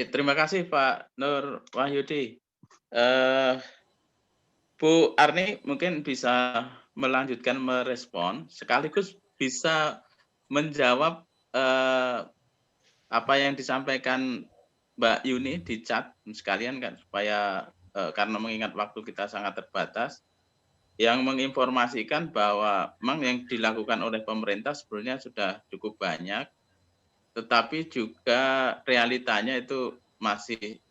Terima kasih Pak Nur Wahyudi. Eh, Bu Arni mungkin bisa melanjutkan merespon, sekaligus bisa menjawab apa yang disampaikan Mbak Yuni di chat sekalian kan, supaya karena mengingat waktu kita sangat terbatas, yang menginformasikan bahwa memang yang dilakukan oleh pemerintah sebenarnya sudah cukup banyak, tetapi juga realitanya itu masih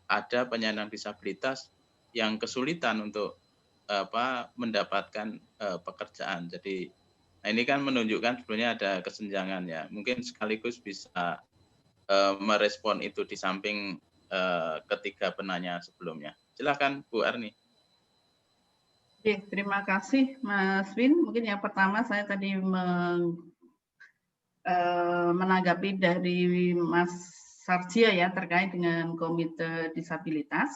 ada penyandang disabilitas yang kesulitan untuk mendapatkan pekerjaan. Jadi, nah ini kan menunjukkan sebenarnya ada kesenjangan ya. Mungkin sekaligus bisa merespon itu di samping ketiga penanya sebelumnya. Silakan Bu Arni. Oke, terima kasih Mas Win. Mungkin yang pertama saya tadi menanggapi dari Mas Sarjio ya terkait dengan Komite Disabilitas.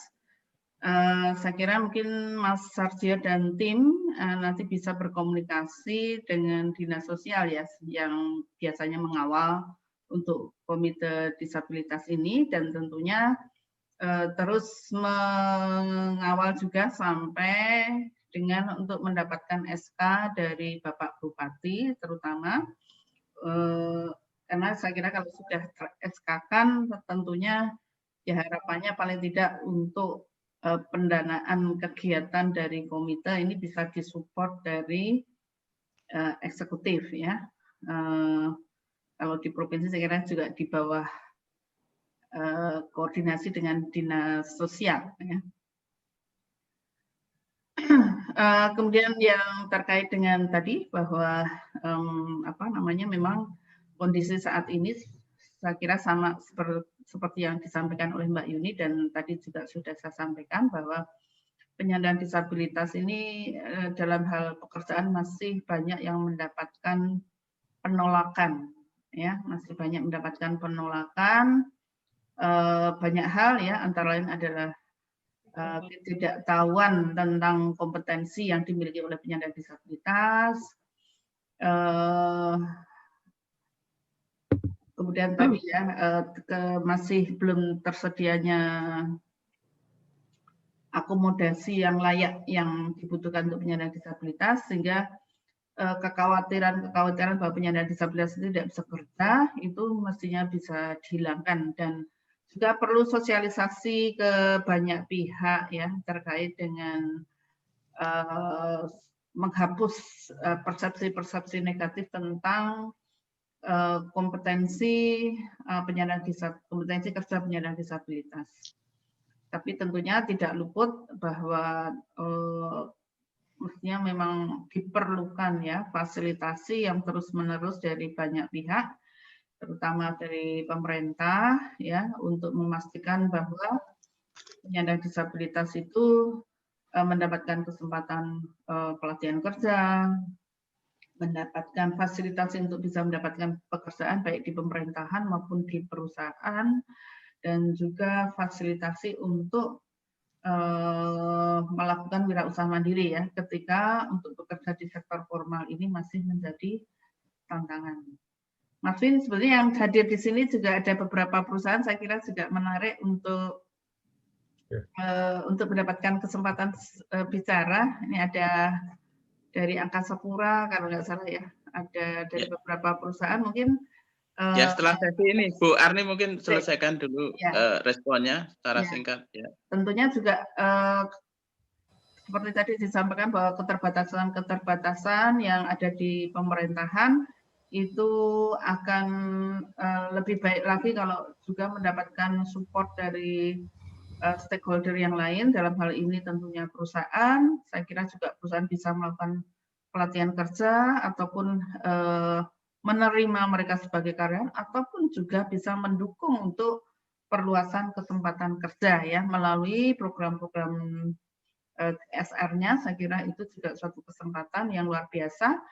Saya kira mungkin Mas Sarjio dan tim nanti bisa berkomunikasi dengan Dinas Sosial ya yang biasanya mengawal untuk Komite Disabilitas ini, dan tentunya terus mengawal juga sampai dengan untuk mendapatkan SK dari Bapak Bupati terutama, karena saya kira kalau sudah SK kan tentunya ya harapannya paling tidak untuk pendanaan kegiatan dari komite ini bisa disupport dari eksekutif ya. Kalau di provinsi saya kira juga di bawah koordinasi dengan dinas sosial ya. Kemudian yang terkait dengan tadi bahwa memang kondisi saat ini saya kira sama seperti yang disampaikan oleh Mbak Yuni, dan tadi juga sudah saya sampaikan bahwa penyandang disabilitas ini dalam hal pekerjaan masih banyak yang mendapatkan penolakan ya, masih banyak mendapatkan penolakan banyak hal ya, antara lain adalah ketidaktahuan tentang kompetensi yang dimiliki oleh penyandang disabilitas, kemudian tadi ya masih belum tersedianya akomodasi yang layak yang dibutuhkan untuk penyandang disabilitas, sehingga kekhawatiran bahwa penyandang disabilitas itu tidak bisa kerja itu mestinya bisa dihilangkan, dan juga perlu sosialisasi ke banyak pihak ya terkait dengan menghapus persepsi-persepsi negatif tentang kompetensi kerja penyandang disabilitas. Tapi tentunya tidak luput bahwa mestinya memang diperlukan ya fasilitasi yang terus-menerus dari banyak pihak, terutama dari pemerintah ya, untuk memastikan bahwa penyandang disabilitas itu mendapatkan kesempatan pelatihan kerja, mendapatkan fasilitasi untuk bisa mendapatkan pekerjaan baik di pemerintahan maupun di perusahaan, dan juga fasilitasi untuk melakukan wirausaha mandiri ya, ketika untuk bekerja di sektor formal ini masih menjadi tantangan. Mas Vin, sebenarnya yang hadir di sini juga ada beberapa perusahaan, saya kira juga menarik untuk mendapatkan kesempatan bicara. Ini ada dari Angkasa Pura kalau nggak salah ya, ada dari beberapa perusahaan mungkin. Ya, setelah sesi ini Bu Arni mungkin selesaikan dulu ya, responnya secara singkat ya. Tentunya juga seperti tadi disampaikan bahwa keterbatasan yang ada di pemerintahan itu akan lebih baik lagi kalau juga mendapatkan support dari stakeholder yang lain, dalam hal ini tentunya perusahaan. Saya kira juga perusahaan bisa melakukan pelatihan kerja ataupun menerima mereka sebagai karyawan, ataupun juga bisa mendukung untuk perluasan kesempatan kerja ya melalui program-program SR-nya. Saya kira itu juga suatu kesempatan yang luar biasa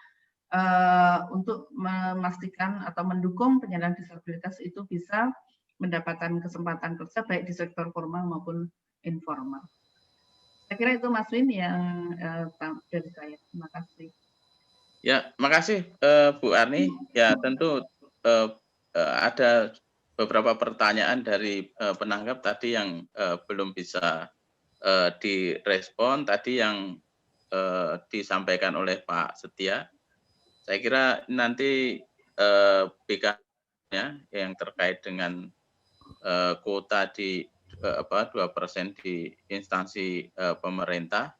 untuk memastikan atau mendukung penyandang disabilitas itu bisa mendapatkan kesempatan kerja baik di sektor formal maupun informal. Saya kira itu Mas Win yang dari saya. Terima kasih. Ya, makasih Bu Arni. Ya tentu ada beberapa pertanyaan dari penanggap tadi yang belum bisa direspon, tadi yang disampaikan oleh Pak Setia. Saya kira nanti BK-nya yang terkait dengan kuota di 2% di instansi pemerintah.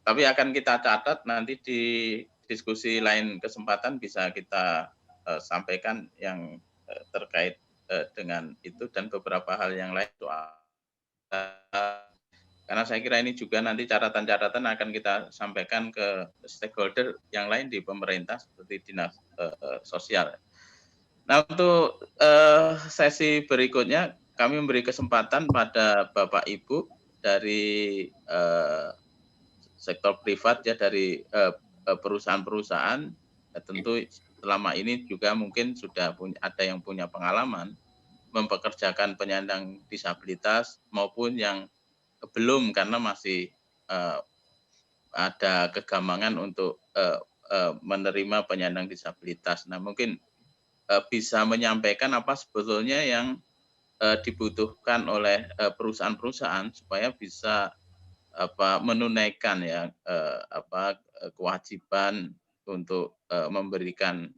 Tapi akan kita catat nanti di diskusi lain kesempatan bisa kita sampaikan yang terkait dengan itu dan beberapa hal yang lain soal karena saya kira ini juga nanti catatan-catatan akan kita sampaikan ke stakeholder yang lain di pemerintah seperti dinas sosial. Nah, untuk sesi berikutnya kami memberi kesempatan pada Bapak Ibu dari sektor privat ya, dari perusahaan-perusahaan, ya tentu selama ini juga mungkin sudah ada yang punya pengalaman mempekerjakan penyandang disabilitas maupun yang belum karena masih ada kegambangan untuk menerima penyandang disabilitas. Nah, mungkin bisa menyampaikan apa sebetulnya yang dibutuhkan oleh perusahaan-perusahaan supaya bisa menunaikan ya kewajiban untuk memberikan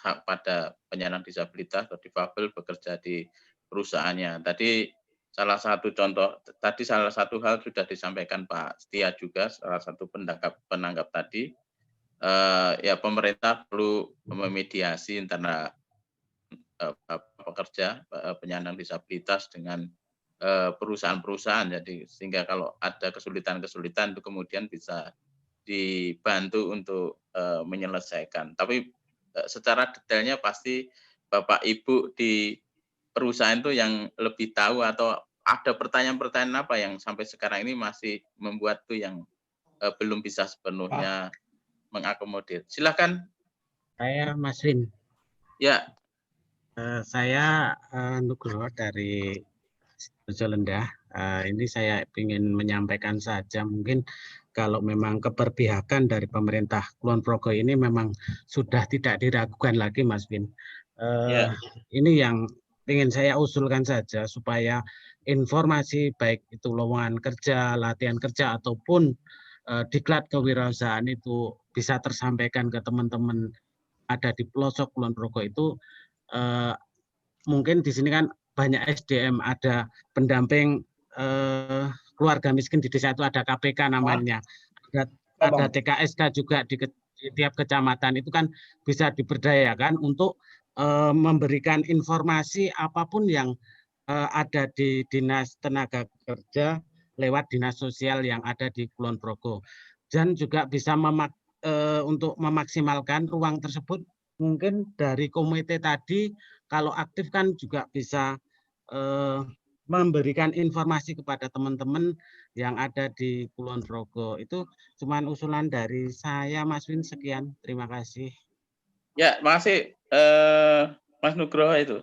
hak pada penyandang disabilitas atau difabel bekerja di perusahaannya. Tadi salah satu hal sudah disampaikan Pak Setia juga, salah satu penanggap tadi, ya pemerintah perlu memediasi antara pekerja penyandang disabilitas dengan perusahaan-perusahaan, jadi sehingga kalau ada kesulitan-kesulitan itu kemudian bisa dibantu untuk menyelesaikan. Tapi secara detailnya pasti Bapak Ibu di perusahaan itu yang lebih tahu, atau ada pertanyaan-pertanyaan apa yang sampai sekarang ini masih membuat tuh yang belum bisa sepenuhnya mengakomodir. Silakan. Saya Mas Win. Ya. Saya Nugroho dari Lendah. Ini saya ingin menyampaikan saja, mungkin kalau memang keberpihakan dari pemerintah Kulon Progo ini memang sudah tidak diragukan lagi, Mas Win. Ini yang ingin saya usulkan saja supaya informasi baik itu lowongan kerja, latihan kerja ataupun diklat kewirausahaan itu bisa tersampaikan ke teman-teman ada di pelosok Kulon Progo itu. Mungkin di sini kan banyak SDM, ada pendamping keluarga miskin di desa itu, ada KPK namanya, ada TKSK juga di tiap kecamatan, itu kan bisa diberdayakan untuk memberikan informasi apapun yang ada di Dinas Tenaga Kerja lewat Dinas Sosial yang ada di Kulon Progo. Dan juga bisa untuk memaksimalkan ruang tersebut, mungkin dari komite tadi kalau aktif kan juga bisa memberikan informasi kepada teman-teman yang ada di Kulon Progo. Itu cuma usulan dari saya, Mas Win. Sekian, terima kasih. Ya, makasih Mas Nugroho itu.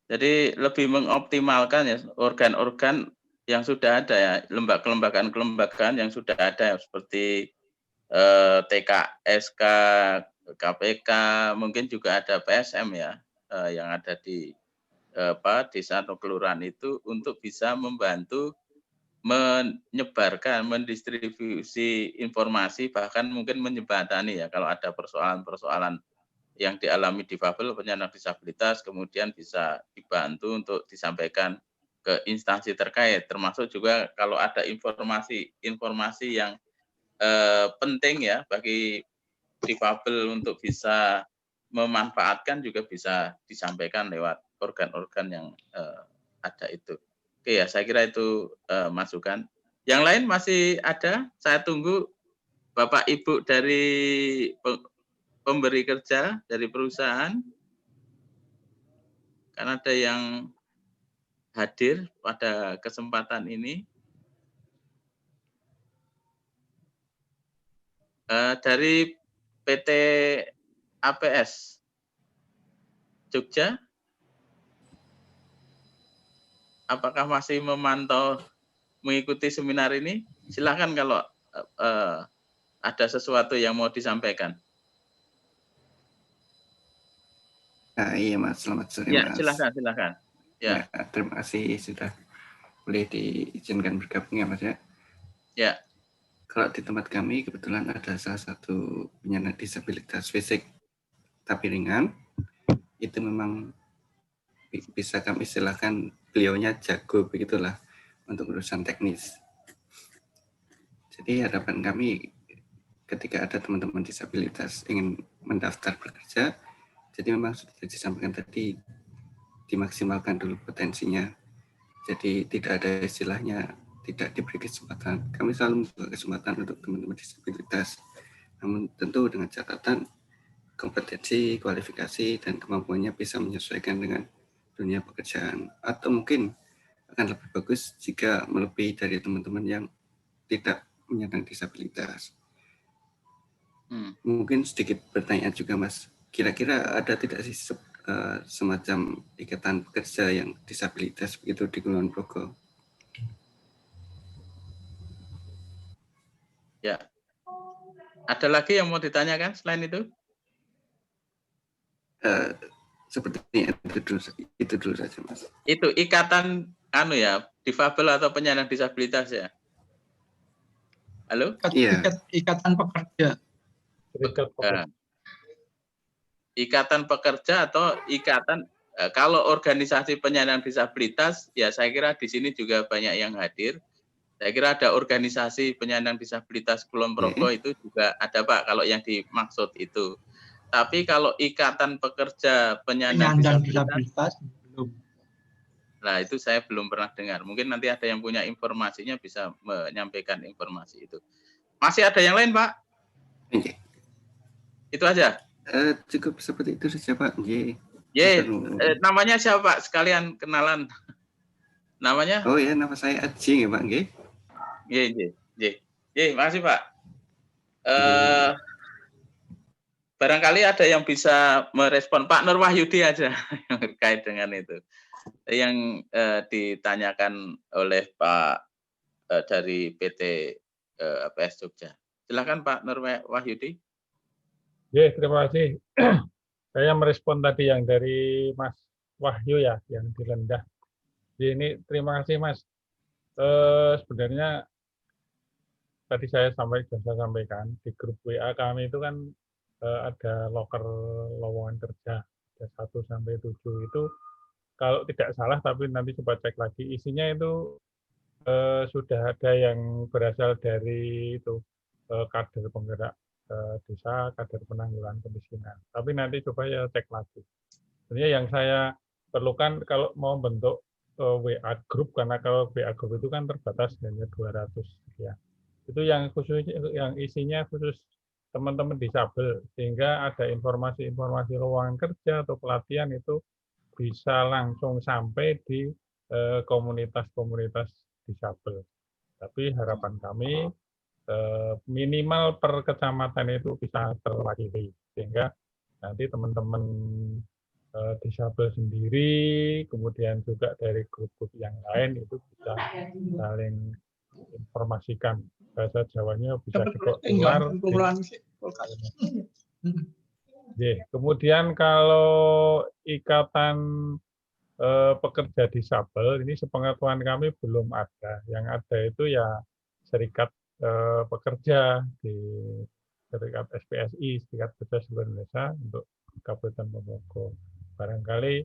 Jadi lebih mengoptimalkan ya organ-organ yang sudah ada ya, kelembagaan yang sudah ada seperti TKSK, KPK, mungkin juga ada PSM ya, yang ada di desa atau kelurahan itu untuk bisa membantu menyebarkan, mendistribusi informasi, bahkan mungkin menjembatani ya kalau ada persoalan-persoalan yang dialami difabel, penyandang disabilitas, kemudian bisa dibantu untuk disampaikan ke instansi terkait, termasuk juga kalau ada informasi yang penting ya bagi difabel untuk bisa memanfaatkan, juga bisa disampaikan lewat organ-organ yang ada itu. Oke ya, saya kira itu masukan. Yang lain masih ada, saya tunggu Bapak Ibu dari pemberi kerja dari perusahaan, karena ada yang hadir pada kesempatan ini. Dari PT APS Jogja, apakah masih memantau mengikuti seminar ini? Silakan kalau ada sesuatu yang mau disampaikan. Iya Mas, selamat sore Ya, Mas. silakan. Ya. Terima kasih sudah boleh diizinkan bergabung ya Mas ya. Ya. Kalau di tempat kami kebetulan ada salah satu penyandang disabilitas fisik tapi ringan. Itu memang bisa kami istilahkan beliaunya jago begitulah untuk urusan teknis. Jadi harapan kami ketika ada teman-teman disabilitas ingin mendaftar bekerja, jadi memang sudah disampaikan tadi dimaksimalkan dulu potensinya. Jadi tidak ada istilahnya tidak diberi kesempatan. Kami selalu membuka kesempatan untuk teman-teman disabilitas. Namun tentu dengan catatan kompetensi, kualifikasi, dan kemampuannya bisa menyesuaikan dengan dunia pekerjaan. Atau mungkin akan lebih bagus jika melebihi dari teman-teman yang tidak menyandang disabilitas. Mungkin sedikit pertanyaan juga Mas, kira-kira ada tidak sih semacam ikatan pekerja yang disabilitas begitu di Kulon Progo? Ya. Ada lagi yang mau ditanyakan selain itu? Sepertinya itu dulu saja Mas. Itu ikatan difabel atau penyandang disabilitas ya? Halo? Iya. Ikatan pekerja. Ikatan pekerja atau ikatan kalau organisasi penyandang disabilitas ya saya kira di sini juga banyak yang hadir. Saya kira ada organisasi penyandang disabilitas Kulon Progo itu juga ada Pak kalau yang dimaksud itu. Tapi kalau ikatan pekerja penyandang disabilitas belum. Nah, itu saya belum pernah dengar. Mungkin nanti ada yang punya informasinya bisa menyampaikan informasi itu. Masih ada yang lain, Pak? Okay. Itu aja. Cukup seperti itu saja, Pak. Namanya siapa, Pak? Sekalian kenalan. Namanya? Oh ya, nama saya Aji, ya, Pak. Makasih, Pak. Barangkali ada yang bisa merespon Pak Nur Wahyudi aja yang terkait dengan itu. Yang ditanyakan oleh Pak dari PT APS Jogja. Silakan Pak Nur Wahyudi. Ya, terima kasih. Saya merespon tadi yang dari Mas Wahyu ya, yang di Lendah. Jadi ini terima kasih Mas. Sebenarnya tadi saya sampaikan di grup WA kami itu kan ada loker lowongan kerja ada 1 sampai 7 itu kalau tidak salah tapi nanti coba cek lagi isinya itu sudah ada yang berasal dari itu kader penggerak desa, kader penanggulangan kemiskinan. Tapi nanti coba ya cek lagi. Sebenarnya yang saya perlukan kalau mau bentuk WA group karena kalau WA group itu kan terbatas hanya 200 ya. Itu yang khusus yang isinya khusus teman-teman disabel sehingga ada informasi-informasi lowongan kerja atau pelatihan itu bisa langsung sampai di komunitas-komunitas disabel. Tapi harapan kami minimal per kecamatan itu bisa terwakili sehingga nanti teman-teman disabel sendiri kemudian juga dari grup-grup yang lain itu bisa saling informasikan bahasa Jawanya bisa dikeluar. Kemudian kalau ikatan pekerja disabel ini sepengetahuan kami belum ada. Yang ada itu ya serikat pekerja di serikat SPSI, Serikat Pekerja Seluruh Indonesia untuk Kabupaten Ponorogo. Barangkali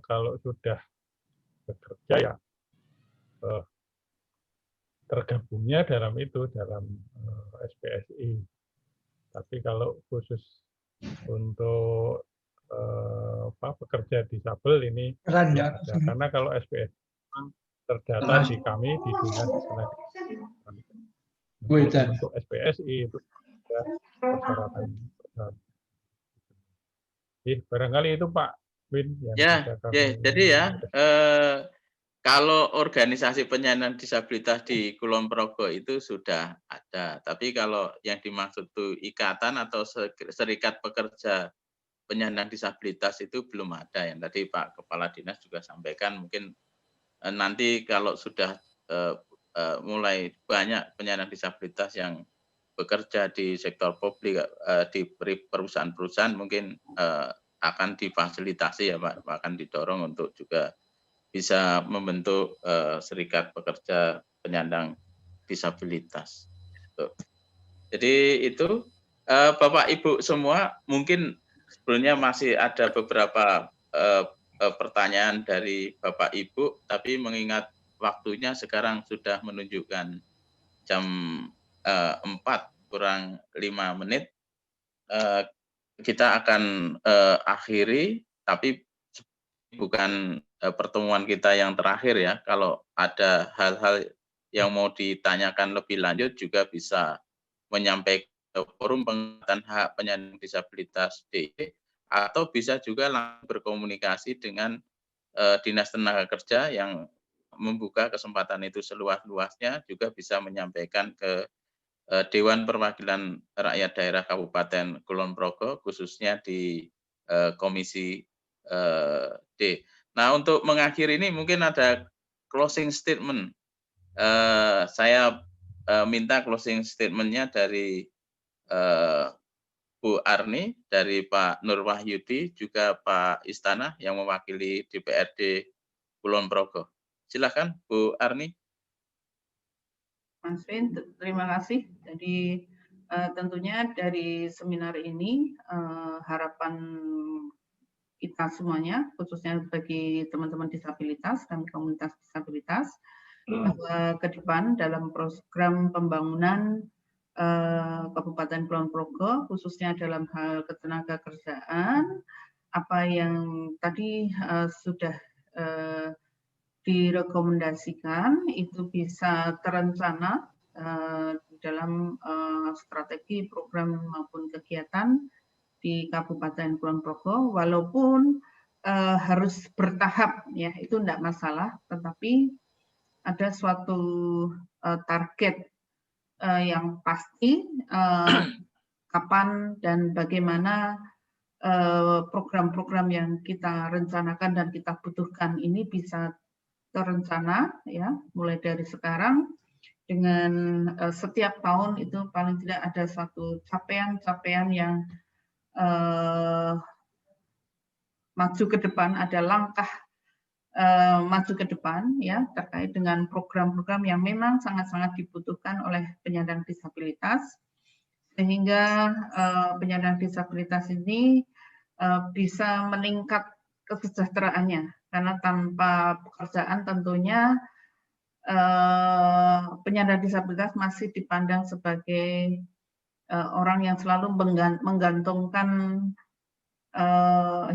kalau sudah bekerja ya tergabungnya dalam itu dalam SPSI. Tapi kalau khusus untuk pekerja disabel ini ada. Karena kalau SPS terdata di kami di dinas untuk SPSI itu ada persyaratan. Barangkali itu Pak Win yang bisa kami. Jadi ya kalau organisasi penyandang disabilitas di Kulon Progo itu sudah ada, tapi kalau yang dimaksud itu ikatan atau serikat pekerja penyandang disabilitas itu belum ada. Yang tadi Pak Kepala Dinas juga sampaikan mungkin nanti kalau sudah mulai banyak penyandang disabilitas yang bekerja di sektor publik di perusahaan-perusahaan mungkin akan difasilitasi ya Pak, akan didorong untuk juga bisa membentuk serikat pekerja penyandang disabilitas. Jadi itu Bapak Ibu semua, mungkin sebelumnya masih ada beberapa pertanyaan dari Bapak Ibu, tapi mengingat waktunya sekarang sudah menunjukkan jam 4:05, kita akan akhiri, tapi bukan pertemuan kita yang terakhir ya. Kalau ada hal-hal yang mau ditanyakan lebih lanjut juga bisa menyampaikan ke forum penguatan hak penyandang disabilitas DIY, atau bisa juga langsung berkomunikasi dengan Dinas Tenaga Kerja yang membuka kesempatan itu seluas-luasnya, juga bisa menyampaikan ke Dewan Perwakilan Rakyat Daerah Kabupaten Kulon Progo, khususnya di Komisi D. Nah, untuk mengakhiri ini mungkin ada closing statement. Saya minta closing statement-nya dari Bu Arni, dari Pak Nur Wahyudi, juga Pak Istana yang mewakili DPRD Kulon Progo. Silakan Bu Arni. Mas Vin, terima kasih. Jadi tentunya dari seminar ini harapan kita semuanya, khususnya bagi teman-teman disabilitas dan komunitas disabilitas, bahwa ke depan dalam program pembangunan Kabupaten Kulon Progo, khususnya dalam hal ketenaga kerjaan, apa yang tadi sudah direkomendasikan itu bisa terencana dalam strategi, program maupun kegiatan di Kabupaten Kulon Progo, walaupun harus bertahap ya, itu tidak masalah, tetapi ada suatu target yang pasti kapan dan bagaimana program-program yang kita rencanakan dan kita butuhkan ini bisa terencana ya, mulai dari sekarang, dengan setiap tahun itu paling tidak ada satu capaian-capaian yang maju ke depan, ada langkah maju ke depan ya, terkait dengan program-program yang memang sangat-sangat dibutuhkan oleh penyandang disabilitas, sehingga penyandang disabilitas ini bisa meningkat kesejahteraannya, karena tanpa pekerjaan tentunya penyandang disabilitas masih dipandang sebagai orang yang selalu menggantungkan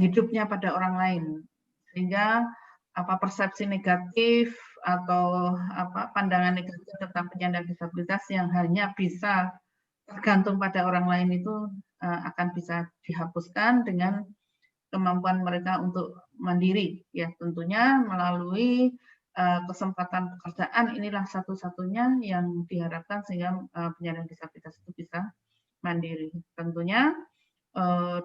hidupnya pada orang lain, sehingga persepsi negatif atau pandangan negatif tentang penyandang disabilitas yang hanya bisa tergantung pada orang lain itu akan bisa dihapuskan dengan kemampuan mereka untuk mandiri ya, tentunya melalui kesempatan pekerjaan. Inilah satu-satunya yang diharapkan sehingga penyandang disabilitas itu bisa mandiri. Tentunya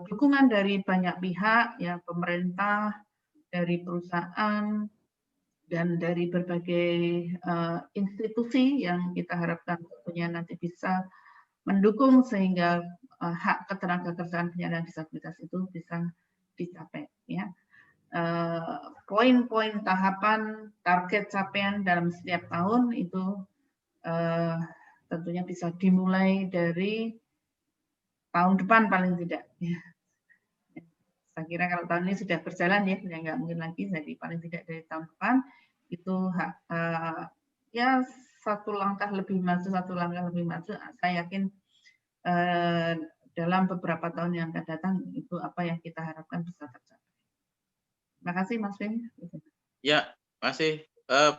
dukungan dari banyak pihak ya, pemerintah, dari perusahaan, dan dari berbagai institusi yang kita harapkan tentunya nanti bisa mendukung sehingga hak ketenagakerjaan penyandang disabilitas itu bisa dicapai ya. Poin-poin tahapan target capaian dalam setiap tahun itu tentunya bisa dimulai dari tahun depan paling tidak ya. Saya kira kalau tahun ini sudah berjalan ya nggak mungkin lagi, jadi paling tidak dari tahun depan itu ya satu langkah lebih maju, saya yakin dalam beberapa tahun yang akan datang itu apa yang kita harapkan bisa tercapai. Terima kasih Mas Vin. Ya, masih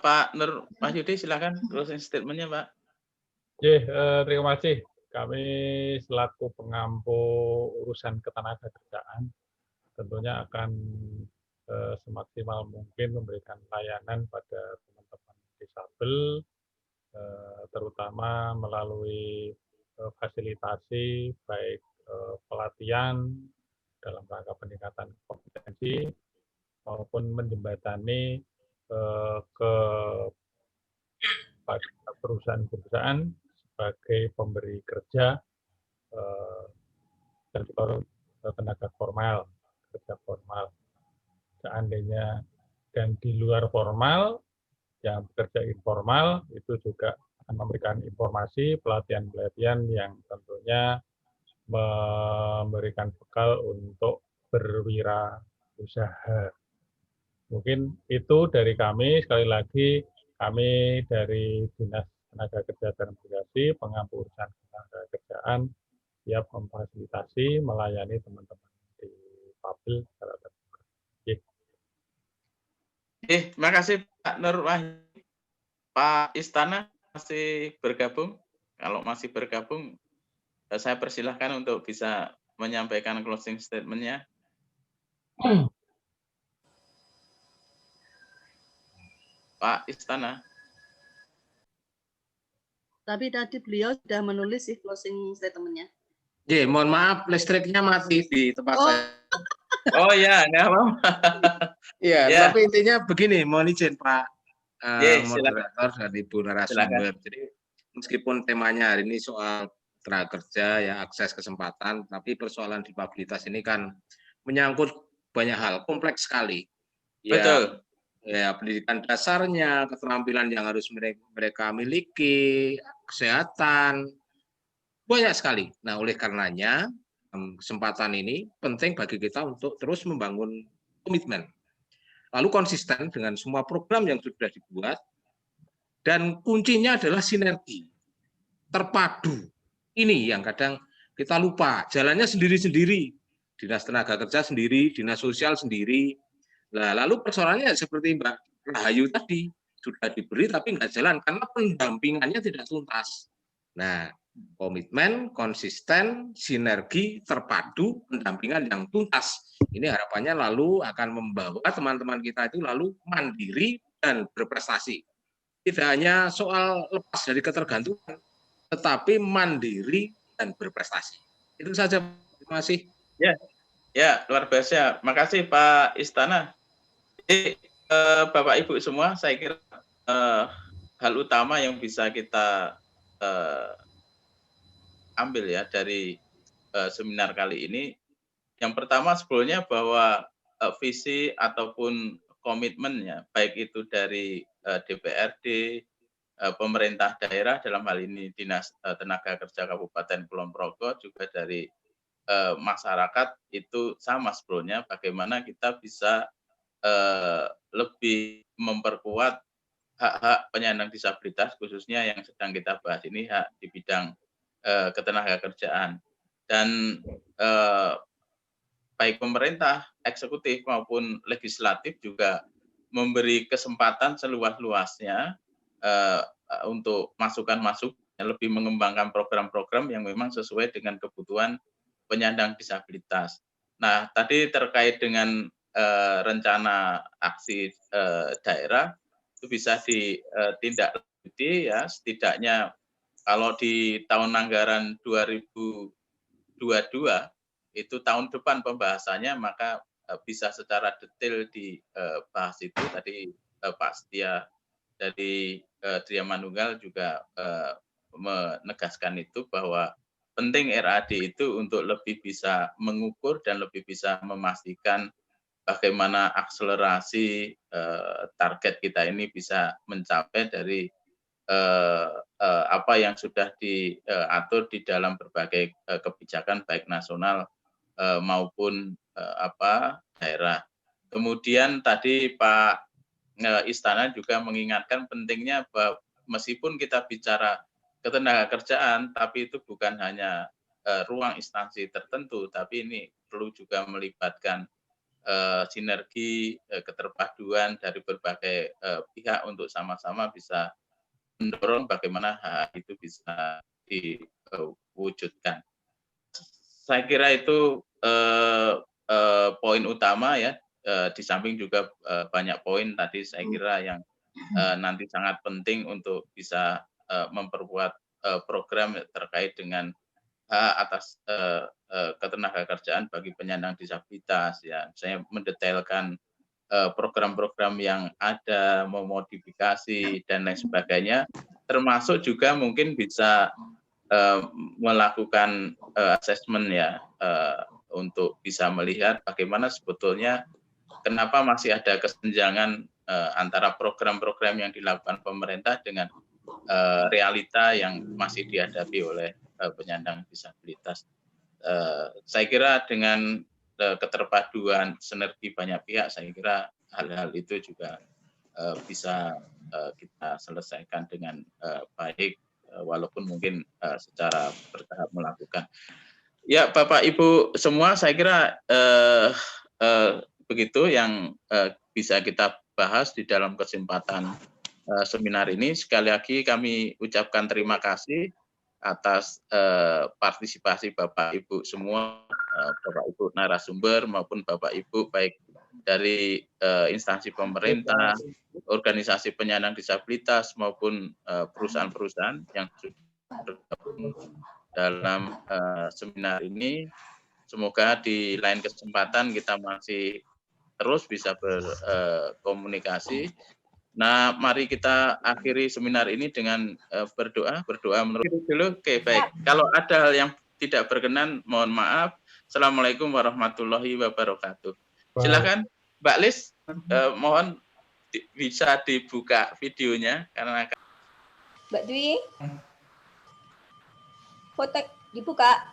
Pak Nur Wahyudi, silakan closing statement-nya Pak. Terima kasih. Kami selaku pengampu urusan ketenagakerjaan tentunya akan semaksimal mungkin memberikan layanan pada teman-teman disabel, terutama melalui fasilitasi baik pelatihan dalam rangka peningkatan kompetensi maupun menjembatani ke perusahaan-perusahaan sebagai pemberi kerja dan tenaga formal, kerja formal. Seandainya dan di luar formal, yang bekerja informal itu juga akan memberikan informasi, pelatihan-pelatihan yang tentunya memberikan bekal untuk berwirausaha. Mungkin itu dari kami. Sekali lagi, kami dari Dinas Tenaga Kerja dan Transmigrasi, pengampu urusan ketenaga kerjaan, siap memfasilitasi, melayani teman-teman di Papil secara terbuka. Terima kasih Pak Nur Wahyu. Pak Istana masih bergabung? Kalau masih bergabung, saya persilahkan untuk bisa menyampaikan closing statement-nya. Pak Istana. Tapi tadi beliau sudah menulis sih closing statement-nya. Mohon maaf, listriknya mati di tempat saya. Oh ya, nggak apa-apa. Iya, Ya. tapi intinya begini, mohon izin Pak moderator dan Ibu narasumber. Silakan. Jadi meskipun temanya hari ini soal tenaga kerja, ya akses kesempatan, tapi persoalan difabilitas ini kan menyangkut banyak hal, kompleks sekali. Betul. Ya, pendidikan dasarnya, keterampilan yang harus mereka miliki, kesehatan, banyak sekali. Nah, oleh karenanya kesempatan ini penting bagi kita untuk terus membangun komitmen. Lalu konsisten dengan semua program yang sudah dibuat, dan kuncinya adalah sinergi, terpadu. Ini yang kadang kita lupa, jalannya sendiri-sendiri. Dinas Tenaga Kerja sendiri, Dinas Sosial sendiri. Nah, lalu persoalannya seperti Mbak Rahayu tadi, sudah diberi tapi nggak jalan, karena pendampingannya tidak tuntas. Nah, komitmen, konsisten, sinergi, terpadu, pendampingan yang tuntas. Ini harapannya lalu akan membawa teman-teman kita itu lalu mandiri dan berprestasi. Tidak hanya soal lepas dari ketergantungan, tetapi mandiri dan berprestasi. Itu saja. Terima kasih. Ya, luar biasa. Makasih Pak Istana. Jadi, Bapak Ibu semua, saya kira hal utama yang bisa kita ambil ya dari seminar kali ini, yang pertama sebetulnya bahwa visi ataupun komitmennya, baik itu dari DPRD, pemerintah daerah dalam hal ini Dinas Tenaga Kerja Kabupaten Kulon Progo, juga dari masyarakat itu sama sebetulnya, bagaimana kita bisa lebih memperkuat hak-hak penyandang disabilitas, khususnya yang sedang kita bahas ini, hak di bidang ketenagakerjaan. Dan baik pemerintah, eksekutif maupun legislatif juga memberi kesempatan seluas-luasnya untuk masukan-masukan, lebih mengembangkan program-program yang memang sesuai dengan kebutuhan penyandang disabilitas. Nah, tadi terkait dengan rencana aksi daerah, itu bisa ditindaklanjuti ya, setidaknya kalau di tahun anggaran 2022 itu tahun depan pembahasannya, maka bisa secara detail dibahas itu. Tadi Pak Setia dari Tria Manunggal juga menegaskan itu, bahwa penting RAD itu untuk lebih bisa mengukur dan lebih bisa memastikan bagaimana akselerasi target kita ini bisa mencapai dari apa yang sudah diatur di dalam berbagai kebijakan baik nasional maupun daerah. Kemudian tadi Pak Istana juga mengingatkan pentingnya bahwa meskipun kita bicara ketenagakerjaan, tapi itu bukan hanya ruang instansi tertentu, tapi ini perlu juga melibatkan sinergi, keterpaduan dari berbagai pihak untuk sama-sama bisa mendorong bagaimana hak itu bisa diwujudkan. Saya kira itu poin utama ya, di samping juga banyak poin tadi saya kira yang nanti sangat penting untuk bisa memperkuat program terkait dengan hak atas ketenagakerjaan bagi penyandang disabilitas ya. Saya mendetailkan program-program yang ada, memodifikasi dan lain sebagainya, termasuk juga mungkin bisa melakukan assessment ya untuk bisa melihat bagaimana sebetulnya kenapa masih ada kesenjangan antara program-program yang dilakukan pemerintah dengan realita yang masih dihadapi oleh penyandang disabilitas. Saya kira dengan keterpaduan sinergi banyak pihak, saya kira hal-hal itu juga bisa kita selesaikan dengan baik, walaupun mungkin secara bertahap melakukan. Ya, Bapak Ibu semua, saya kira begitu yang bisa kita bahas di dalam kesempatan seminar ini. Sekali lagi kami ucapkan terima kasih atas partisipasi Bapak Ibu semua, Bapak Ibu narasumber maupun Bapak Ibu baik dari instansi pemerintah, organisasi penyandang disabilitas maupun perusahaan-perusahaan yang sudah bergabung dalam seminar ini. Semoga di lain kesempatan kita masih terus bisa berkomunikasi. Nah, mari kita akhiri seminar ini dengan berdoa menurut dulu. Oke, baik. Kalau ada hal yang tidak berkenan, mohon maaf. Assalamualaikum warahmatullahi wabarakatuh. Silakan, Mbak Lis, mohon bisa dibuka videonya karena Mbak Dwi, foto dibuka.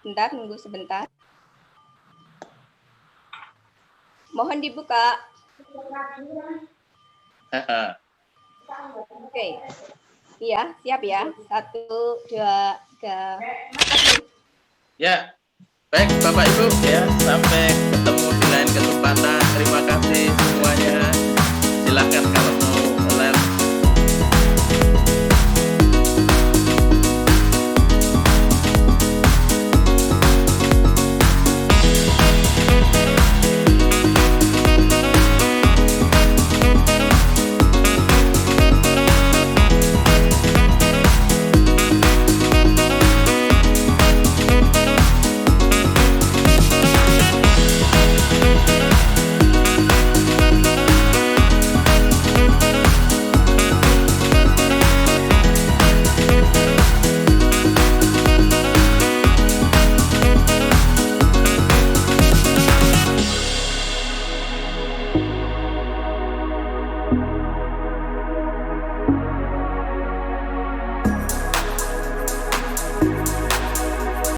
Bentar, nunggu sebentar. Mohon dibuka. Oke. Iya, siap ya. 1, 2, 3. Ya, baik Bapak Ibu ya, sampai ketemu di lain kesempatan. Terima kasih semuanya. Silakan kalau